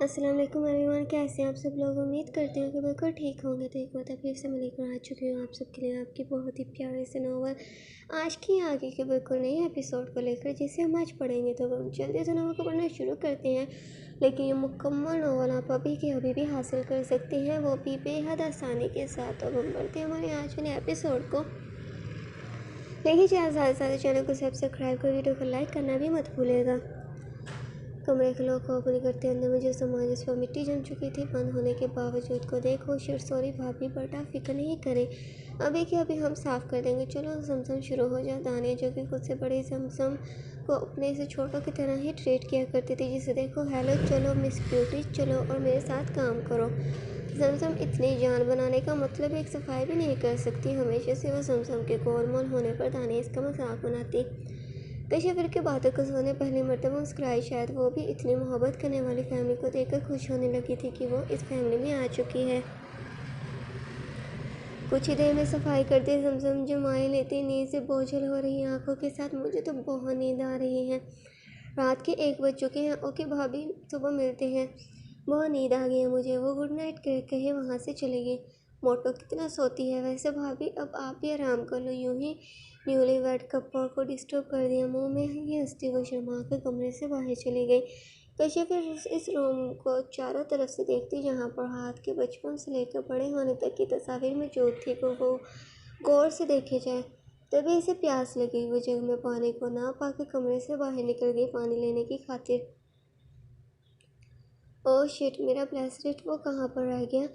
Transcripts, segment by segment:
السلام علیکم ایوری کیسے ہیں آپ سب لوگ؟ امید کرتے ہیں کہ بالکل ٹھیک ہوں گے۔ تو ایک بار پھر سے میں لے کر آ چکی ہوں آپ سب کے لیے آپ کی بہت ہی پیارے سے ناول آج کی آگے کے بالکل نئے ایپیسوڈ کو لے کر، جسے ہم آج پڑھیں گے۔ تو ہم جلدی سے ناول کو پڑھنا شروع کرتے ہیں، لیکن یہ مکمل ناول آپ ابھی کے ابھی بھی حاصل کر سکتے ہیں، وہ بھی بے حد آسانی کے ساتھ۔ تو ہم پڑھتے ہیں ہمارے آج والے ایپیسوڈ کو، لیکن ساتھ چینل کو سبسکرائب کر ویڈیو کو لائک کرنا بھی مت بھولے گا۔ کمرے کے لوگ کو اوپن کرتے اندر میں جو سامان جس پر مٹی جم چکی تھی بند ہونے کے باوجود کو دیکھو سوری بھابھی بیٹا فکر نہیں کرے، ابھی کہ ابھی ہم صاف کر دیں گے، چلو زمزم شروع ہو جا۔ دانیہ جو کہ خود سے بڑی زمزم کو اپنے سے چھوٹوں کی طرح ہی ٹریٹ کیا کرتی تھی، جسے دیکھو ہیلو چلو مس بیوٹی چلو اور میرے ساتھ کام کرو۔ زمزم اتنی جان بنانے کا مطلب ایک صفائی بھی نہیں کر سکتی، ہمیشہ سے وہ زمزم کے گول مول ہونے پر دانیہ اس کا مذاق بناتی۔ کشیفر کی باتوں کو سننے پہلی مرتبہ مسکرائی، شاید وہ بھی اتنی محبت کرنے والی فیملی کو دیکھ کر خوش ہونے لگی تھی کہ وہ اس فیملی میں آ چکی ہے۔ کچھ ہی دیر میں صفائی کرتے زمزم جمائے لیتی نیند سے بوجھل ہو رہی آنکھوں کے ساتھ، مجھے تو بہت نیند آ رہی ہے، رات کے 1 بج چکے ہیں، اوکے بھابھی صبح ملتے ہیں، بہت نیند آ گئی ہے مجھے۔ وہ گڈ نائٹ کہے وہاں سے چلے گئی۔ موٹو کتنا سوتی ہے ویسے بھابھی، اب آپ بھی آرام کر لو، یوں ہی نیولی ویڈ کپل کو ڈسٹرب کر دیا۔ منہ میں ہی ہنستی وہ شرما کر کمرے سے باہر چلی گئی۔ کشیفر اس روم کو چاروں طرف سے دیکھتی جہاں پر ہاتھ کے بچپن سے لے کر بڑے ہونے تک کی تصاویر موجود تھی، کو وہ غور سے دیکھے جائے۔ تبھی اسے پیاس لگی، وہ جگ میں پانی کو نہ پا کے کمرے سے باہر نکل گئی پانی لینے کی خاطر۔ اوہ شٹ، میرا بریسلیٹ وہ کہاں پر رہ گیا؟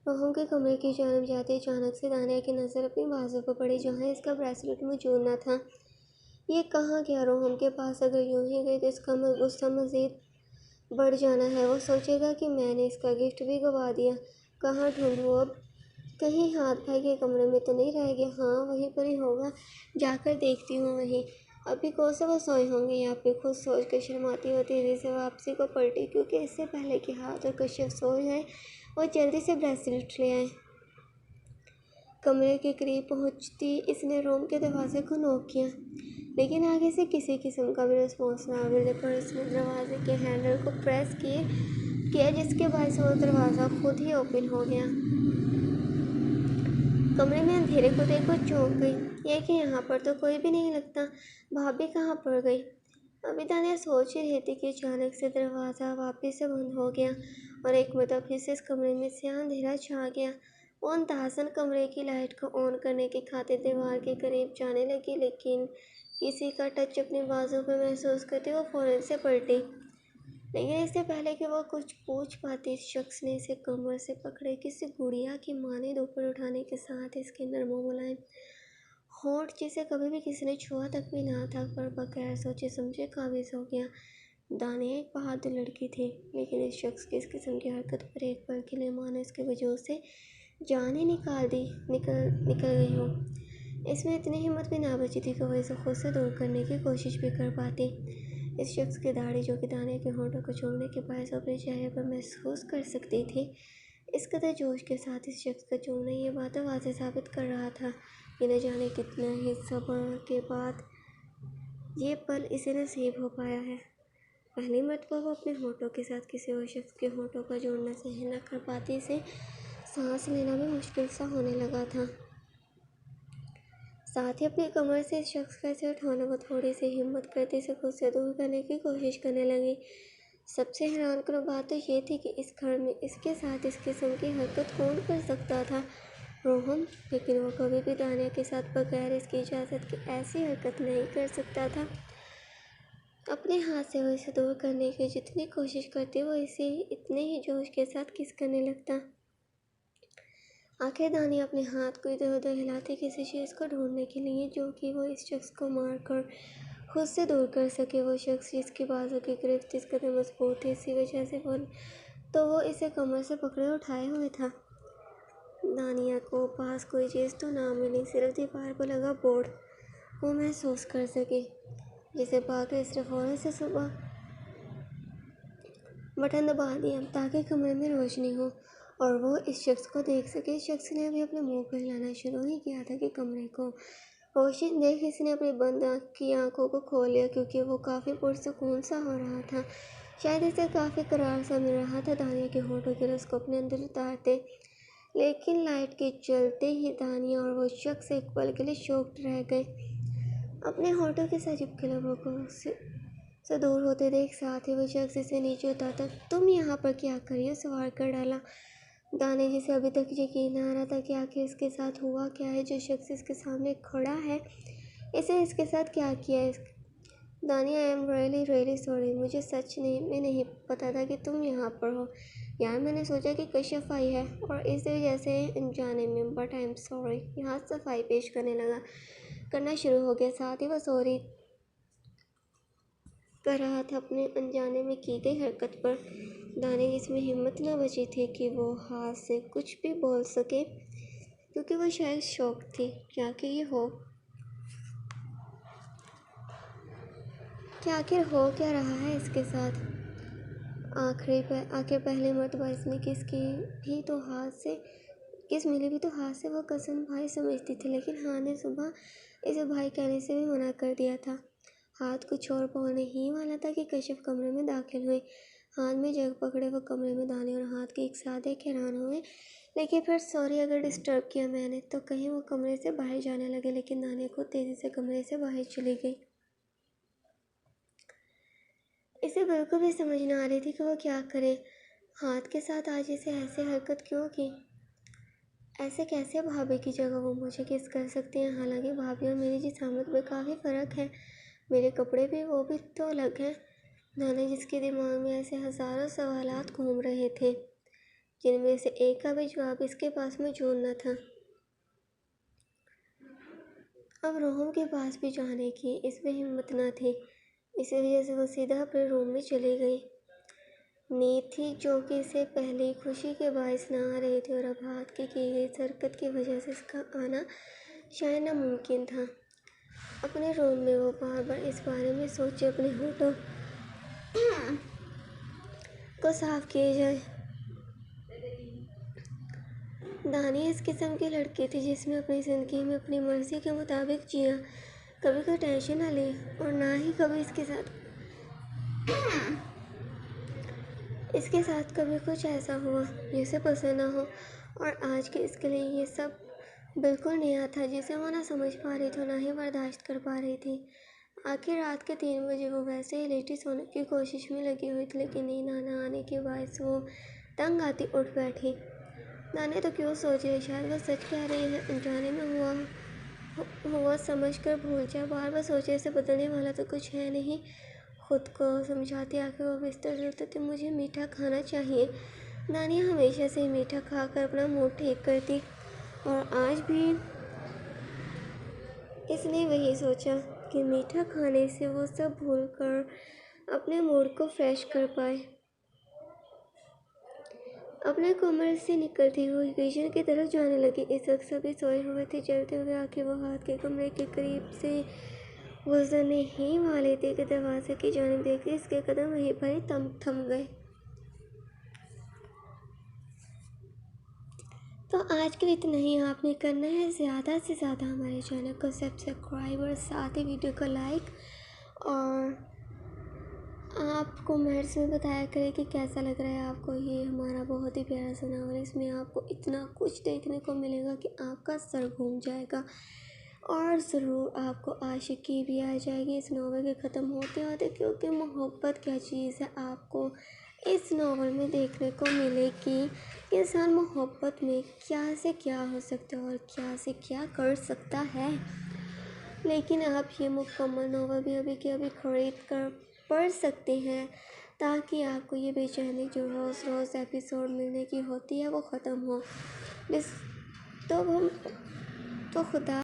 روحم کے کمرے کی جانب جاتے اچانک سے دانیہ کی نظر اپنی بازو پر پڑی جہاں اس کا بریسلیٹ موجود نہ تھا۔ یہ کہاں گیا روحم کے پاس؟ اگر یوں ہی گئی تو اس کا غصہ مزید بڑھ جانا ہے، وہ سوچے گا کہ میں نے اس کا گفٹ بھی گوا دیا۔ کہاں ڈھونڈوں اب؟ کہیں ہاتھ بھائی کے کمرے میں تو نہیں رہ گیا؟ ہاں وہیں پر ہی ہوگا، جا کر دیکھتی ہوں وہیں۔ ابھی کو سے وہ سوئے ہوں گے یا پھر خود سوچ کر شرماتی ہوئی تیزی سے واپسی کو پلٹی، کیونکہ اس سے پہلے کہ ہاتھ اور کشف سوئے جائیں وہ جلدی سے بریسلیٹ لے آئے۔ کمرے کے قریب پہنچتی اس نے روم کے دروازے کو نوک کیا، لیکن آگے سے کسی قسم کا بھی رسپانس نہ ملنے پر اس نے دروازے کے ہینڈل کو پریس کیا جس کے باعث وہ دروازہ خود ہی اوپن ہو گیا۔ کمرے میں اندھیرے کو دیکھ کر چونک گئی، یہ کہ یہاں پر تو کوئی بھی نہیں لگتا، بھابھی کہاں پڑ گئی؟ ابھی دانیہ سوچ ہی رہی تھی کہ اچانک سے دروازہ واپس سے بند ہو گیا اور ایک مرتبہ پھر سے اس کمرے میں سیاہ اندھیرا چھا گیا۔ وہ اندازاً کمرے کی لائٹ کو آن کرنے کی خاطر دیوار کے قریب جانے لگی، لیکن کسی کا ٹچ اپنے بازو پر محسوس کرتے وہ فوراً سے پلٹی۔ لیکن اس سے پہلے کہ وہ کچھ پوچھ پاتی، اس شخص نے اسے کمر سے پکڑے کسی گڑیا کی مانند اوپر اٹھانے کے ساتھ اس کے نرم و ملائم ہونٹ، جسے کبھی بھی کسی نے چھوا تک بھی نہ تھا، پر بغیر سوچے سمجھے قابض ہو گیا۔ دانیہ ایک بہادر لڑکی تھی، لیکن اس شخص کی اس قسم کی حرکت پر ایک پل کے لیے مانا اس کے وجود سے جان ہی نکل گئی ہو۔ اس میں اتنی ہمت بھی نہ بچی تھی کہ وہ اسے خود سے دور کرنے کی کوشش بھی کر پاتی۔ اس شخص کی داڑھی جو کہ دانیہ کے ہونٹوں کو چھوڑنے کے باعث وہ اپنے چہرے پر محسوس کر سکتی تھی، اس قدر جوش کے ساتھ اس شخص کا چومنا یہ بات واضح ثابت کر رہا تھا کہ نہ جانے کتنا ہی صبر کے بعد یہ پل اسے نصیب ہو پایا ہے۔ پہلی مرتبہ وہ اپنے ہونٹوں کے ساتھ کسی اور شخص کے ہونٹوں کا جوڑنا سہن نہ کر پاتی، اسے سانس لینا بھی مشکل سا ہونے لگا تھا۔ ساتھ ہی اپنی کمر سے اس شخص کا اسے اٹھانا، وہ تھوڑی سی ہمت کرتی اسے خود سے دور کرنے کی کوشش کرنے لگی۔ سب سے حیران کن بات تو یہ تھی کہ اس گھر میں اس کے ساتھ اس قسم کی حرکت کون کر سکتا تھا؟ روحم، لیکن وہ کبھی بھی دانیہ کے ساتھ بغیر اس کی اجازت کے ایسی حرکت نہیں کر سکتا تھا۔ اپنے ہاتھ سے وہ اسے دور کرنے کی جتنی کوشش کرتی وہ اسے اتنے ہی جوش کے ساتھ کس کرنے لگتا۔ آخر دانیہ اپنے ہاتھ کو ادھر ادھر ہلاتی کسی چیز کو ڈھونڈنے کے لیے جو کہ وہ اس شخص کو مار کر خود سے دور کر سکے۔ وہ شخص جس کی بازو کی گرفت اس قدر مضبوط تھی، اسی وجہ سے وہ اسے کمر سے پکڑے اٹھائے ہوئے تھا۔ دانیہ کو پاس کوئی چیز تو نہ ملی، صرف دیوار پر لگا بورڈ وہ محسوس کر سکی، جسے پا کر اس نے فوراً سے صبح بٹن دبا دیا تاکہ کمرے میں روشنی ہو اور وہ اس شخص کو دیکھ سکے۔ اس شخص نے ابھی اپنے منہ کو ہلانا شروع ہی کیا تھا کہ کمرے کو روشن دیکھ اس نے اپنی بند کی آنکھوں کو کھول لیا، کیونکہ وہ کافی پرسکون سا ہو رہا تھا۔ شاید اسے کافی قرار سا مل رہا تھا دانیہ کے ہونٹوں کے رس کو اپنے اندر اتارتے، لیکن لائٹ کے چلتے ہی دانیہ اور وہ شخص ایک پل کے لیے شوکڈ رہ گئے، اپنے ہونٹوں کے ساتھ چپکے لبوں کو سے دور ہوتے دیکھ ساتھ ہی وہ شخص اسے نیچے اتارتا۔ تم یہاں پر کیا کر رہی ہو؟ سوال کر ڈالا دانیہ، جسے ابھی تک یقین نہ آ رہا تھا کہ آخر اس کے ساتھ ہوا کیا ہے۔ جو شخص اس کے سامنے کھڑا ہے اسے اس کے ساتھ کیا کیا ہے؟ Dania I am really sorry, مجھے سچ میں نہیں پتا تھا کہ تم یہاں پر ہو یار، میں نے سوچا کہ کشف آئی ہے اور اس وجہ سے انجانے میں، بٹ آئی ایم سوری۔ یہاں صفائی پیش کرنا شروع ہو گیا، ساتھ ہی وہ سوری کر رہا تھا اپنے انجانے میں کی گئی حرکت پر۔ دانیہ جس میں ہمت نہ بچی تھی کہ وہ ہاتھ سے کچھ بھی بول سکے، کیونکہ وہ شاید شوک تھی کہ آخر ہو کیا رہا ہے اس کے ساتھ۔ آخر پہلی مرتبہ اس میں کس ملی بھی تو ہاتھ سے وہ قسم بھائی سمجھتی تھی، لیکن ہاں نے صبح اسے بھائی کہنے سے بھی منع کر دیا تھا۔ ہاتھ کچھ اور بولنے ہی والا تھا کہ کشف کمرے میں داخل ہوئی، ہاتھ میں جگ پکڑے وہ کمرے میں دانیہ اور ہاتھ کے ایک ساتھ دیکھ حیران ہوئے، لیکن پھر سوری اگر ڈسٹرب کیا میں نے تو کہیں وہ کمرے سے باہر جانے لگے، لیکن دانیہ خود تیزی سے کمرے سے باہر چلی گئی۔ اسے بالکل بھی سمجھ نہ آ رہی تھی کہ وہ کیا کرے، ہاتھ کے ساتھ آج اسے ایسے حرکت کیوں کی، ایسے کیسے؟ بھابھی کی جگہ وہ مجھے کس کر سکتے ہیں، حالانکہ بھابھی اور میری جسامت میں کافی فرق ہے، میرے کپڑے بھی وہ بھی تو الگ ہیں۔ دانیہ جس کے دماغ میں ایسے ہزاروں سوالات گھوم رہے تھے جن میں سے ایک کا بھی جواب اس کے پاس موجود نہ تھا، اب روحم کے پاس بھی جانے کی اس میں ہمت نہ تھی، اسی وجہ سے وہ سیدھا اپنے روم میں چلی گئی۔ نیند تھی جو کہ اسے پہلے ہی خوشی کے باعث نہ آ رہی تھی، اور اب ہاتھ کی گئی اس حرکت کی وجہ سے اس کا آنا شاید ناممکن تھا۔ اپنے روم میں وہ بار بار اس بارے میں سوچے اپنے ہونٹوں کو صاف کیے جائے۔ دانیہ اس قسم کی لڑکی تھی جس نے اپنی زندگی میں اپنی مرضی کے مطابق جیا، کبھی کوئی ٹینشن نہ لی اور نہ ہی کبھی اس کے ساتھ کبھی کچھ ایسا ہوا جسے پسند نہ ہو، اور آج کے لیے یہ سب بالکل نیا تھا جسے وہ نہ سمجھ پا رہی تھی نہ ہی برداشت کر پا رہی تھی۔ آخر رات کے 3 بجے وہ ویسے ہی لیٹی سونے کی کوشش میں لگی ہوئی تھی، لیکن نیند نہ آنے کے باعث وہ تنگ آتی اٹھ بیٹھی۔ دانیہ تو کیوں سوچ رہی، شاید وہ سچ کہہ رہی ہے، انجانے میں ہوا سمجھ کر بھول جائے، بار بار سوچے اسے بدلنے والا تو کچھ ہے نہیں، خود کو سمجھاتی آخر وہ بستر سے اٹھتی، مجھے میٹھا کھانا چاہیے۔ دانیہ ہمیشہ سے میٹھا کھا کر اپنا موڈ ٹھیک کرتی، اور آج بھی اس نے وہی سوچا کہ میٹھا کھانے سے وہ سب بھول کر اپنے موڈ کو فریش کر پائے۔ اپنے کمرے سے نکلتی ہوئی کچن کی طرف جانے لگی، اس وقت سبھی سوئے ہوئے تھے۔ چلتے ہوئے آنکھیں وہ ہاتھ کے کمرے کے قریب سے گزرنے ہی والی تھی کہ دروازے کی جانب دیکھتے اس کے قدم وہیں پر ہی تھم گئے۔ تو آج کے لیے اتنا ہی، آپ نے کرنا ہے زیادہ سے زیادہ ہمارے چینل کو سبسکرائب اور ساتھ ہی ویڈیو کو لائک، اور آپ کمنٹس میں بتایا کریں کہ کیسا لگ رہا ہے آپ کو یہ ہمارا بہت ہی پیارا سا ناول۔ اس میں آپ کو اتنا کچھ دیکھنے کو ملے گا کہ آپ کا سر گھوم جائے گا، اور ضرور آپ کو عاشقی بھی آ جائے گی اس ناول کے ختم ہوتے ہوتے، کیونکہ محبت کیا چیز ہے آپ کو اس ناول میں دیکھنے کو ملے گی۔ انسان محبت میں کیا سے کیا ہو سکتا ہے اور کیا سے کیا کر سکتا ہے، لیکن آپ یہ مکمل ناول بھی ابھی کے ابھی خرید کر پڑھ سکتے ہیں، تاکہ آپ کو یہ بے چینی جو روز روز ایپیسوڈ ملنے کی ہوتی ہے وہ ختم ہو۔ تو خدا